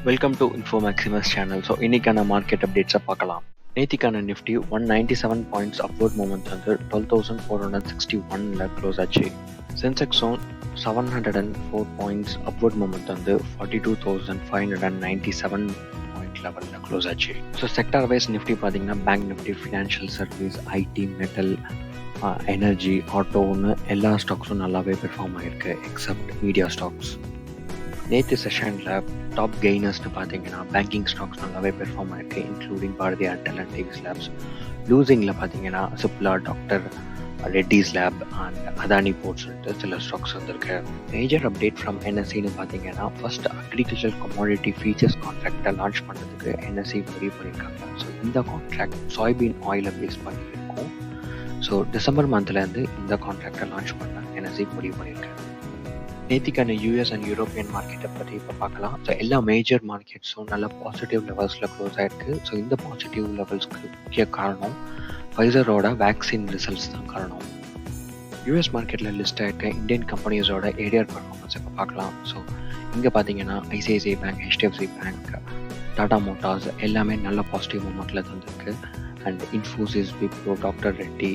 Welcome to info Maximus channel. So இன்னைக்கான market அப்டேட்ஸை பார்க்கலாம். நேத்திக்கான Nifty 197 points upward moment வந்து 12,461ல close ஆச்சு. சென்செக்ஸும் 704 பாயிண்ட்ஸ் அப்வர்ட் மூமெண்ட் வந்து 42,597 பாயிண்ட் லெவலில் க்ளோஸ் ஆச்சு. ஸோ செக்டார் வைஸ் நிஃப்டி பார்த்தீங்கன்னா bank Nifty, financial service, IT, metal, energy, ஆட்டோன்னு எல்லா ஸ்டாக்ஸும் நல்லாவே பெர்ஃபார்ம் ஆகிருக்கு எக்ஸப்ட் மீடியா ஸ்டாக்ஸ். நேற்று செஷனில் டாப் கெய்னர்ஸ்னு பார்த்தீங்கன்னா பேங்கிங் ஸ்டாக்ஸ் நல்லாவே பெர்ஃபார்ம் ஆகிருக்கு, including Bharti Airtel and Divi's labs. லூசிங்கில் பார்த்தீங்கன்னா Cipla, doctor Reddy's lab and Adani போர்ட்ஸ்ன்ட்டு சில ஸ்டாக்ஸ் வந்திருக்கு. மேஜர் அப்டேட் ஃப்ரம் என்எஸ்சின்னு பார்த்தீங்கன்னா ஃபர்ஸ்ட் அக்ரிகல்ச்சர் கமாடிட்டி ஃபீச்சர்ஸ் கான்ட்ராக்டை லான்ச் பண்ணுறதுக்கு என்எஸ்சி முடிவு பண்ணியிருக்காங்க. ஸோ இந்த கான்ட்ராக்ட் சாய்பீன் ஆயிலை பேஸ் பண்ணி இருக்கும். ஸோ டிசம்பர் மந்த்லேருந்து இந்த கான்ட்ராக்டை லான்ச் பண்ண என்எஸ்சி முடிவு பண்ணியிருக்காங்க. நேத்திக்கான யூஎஸ் அண்ட் யூரோப்பியன் மார்க்கெட்டை பற்றி இப்போ பார்க்கலாம். ஸோ எல்லா மேஜர் மார்க்கெட்ஸும் நல்ல பாசிட்டிவ் லெவல்ஸில் க்ளோஸ் ஆகிருக்கு. ஸோ இந்த பாசிட்டிவ் லெவல்ஸ்க்கு முக்கிய காரணம் ஃபைசரோட வேக்சின் ரிசல்ட்ஸ் தான் காரணம். யூஎஸ் மார்க்கெட்டில் லிஸ்ட் ஆகிருக்க இந்தியன் கம்பெனிஸோட ஏடிஆர் பர்ஃபார்மன்ஸ் இப்போ பார்க்கலாம். ஸோ இங்கே பார்த்தீங்கன்னா ICICI bank, HDFC bank, Tata motors எல்லாமே நல்ல பாசிட்டிவ் மூமெண்ட்டில் தந்துருக்கு. And Infosys, Wipro, doctor Reddy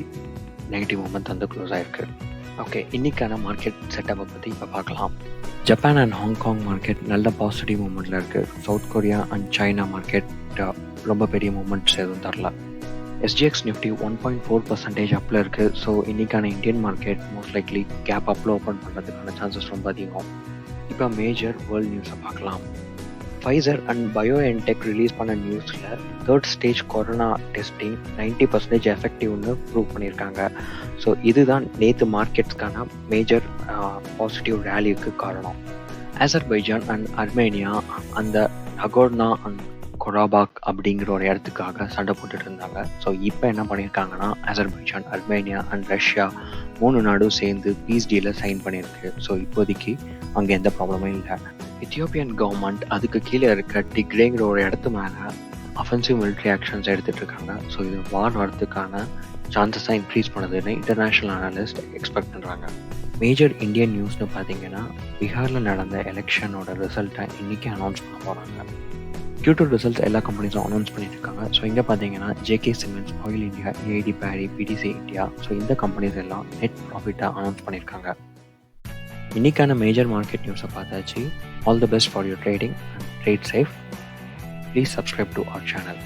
negative movement வந்து க்ளோஸ் ஆகிருக்கு. ஓகே, இன்னைக்கான மார்க்கெட் செட்டப்பை பற்றி இப்போ பார்க்கலாம். ஜப்பான் அண்ட் ஹாங்காங் மார்க்கெட் நல்ல பாசிட்டிவ் மூமெண்ட்டில் இருக்குது. South Korea and China market ரொம்ப பெரிய மூமெண்ட்ஸ் எதுவும் தரல. எஸ்ஜிஎக்ஸ் நிஃப்டி 1.4% அப்பில் இருக்குது. ஸோ இன்னைக்கான Indian market most likely gap அப்பில் ஓப்பன் பண்ணுறதுக்கான சான்சஸ் ரொம்ப அதிகம். இப்போ மேஜர் வேர்ல்ட் நியூஸை பார்க்கலாம். ஃபைசர் அண்ட் பயோஎன்டெக் ரிலீஸ் பண்ண நியூஸில் தேர்ட் ஸ்டேஜ் கொரோனா டெஸ்டிங் 90% எஃபெக்டிவ்னு ப்ரூவ் பண்ணியிருக்காங்க. ஸோ இதுதான் நேற்று மார்க்கெட்ஸ்க்கான மேஜர் பாசிட்டிவ் ரேலிக்கு காரணம். அசர்பைஜான் அண்ட் அர்மேனியா அந்த நகோர்னா அண்ட் கொராபாக் அப்படிங்கிற ஒரு இடத்துக்காக சண்டை போட்டுட்டு இருந்தாங்க. ஸோ இப்போ என்ன பண்ணியிருக்காங்கன்னா அசர்பைஜான், அர்மேனியா அண்ட் ரஷ்யா 3 நாடும் சேர்ந்து பீஸ் டீலை சைன் பண்ணியிருக்கு. ஸோ இப்போதைக்கு அங்கே எந்த ப்ராப்ளமும் இல்லை. எத்தியோப்பியன் கவர்மெண்ட் அதுக்கு கீழே இருக்க டிக்ரேங்கிற ஒரு இடத்து மேலே அஃபென்சிவ் மிலிட்ரி ஆக்ஷன்ஸ் எடுத்துகிட்டு இருக்காங்க. ஸோ இது வார் வரதுக்கான சான்சஸாக இன்க்ரீஸ் பண்ணுதுன்னு இன்டர்நேஷ்னல் அனலிஸ்ட் எக்ஸ்பெக்ட் பண்ணுறாங்க. மேஜர் இந்தியன் நியூஸ்னு பார்த்தீங்கன்னா பீகாரில் நடந்த எலெக்ஷனோட ரிசல்ட்டை இன்றைக்கி அனௌன்ஸ் பண்ண போகிறாங்க. Q2 ரிசல்ட்ஸ் எல்லா கம்பெனிஸும் அனௌன்ஸ் பண்ணியிருக்காங்க. ஸோ இங்கே பார்த்தீங்கன்னா JK Cements, Oil India, EID Parry, PTC India, so இந்த கம்பெனிஸ் எல்லாம் நெட் ப்ராஃபிட்டாக அனௌன்ஸ் பண்ணியிருக்காங்க. இன்னைக்கான மேஜர் மார்க்கெட் நியூஸை பார்த்தாச்சு. All the best for your trading and trade safe. Please subscribe to our channel.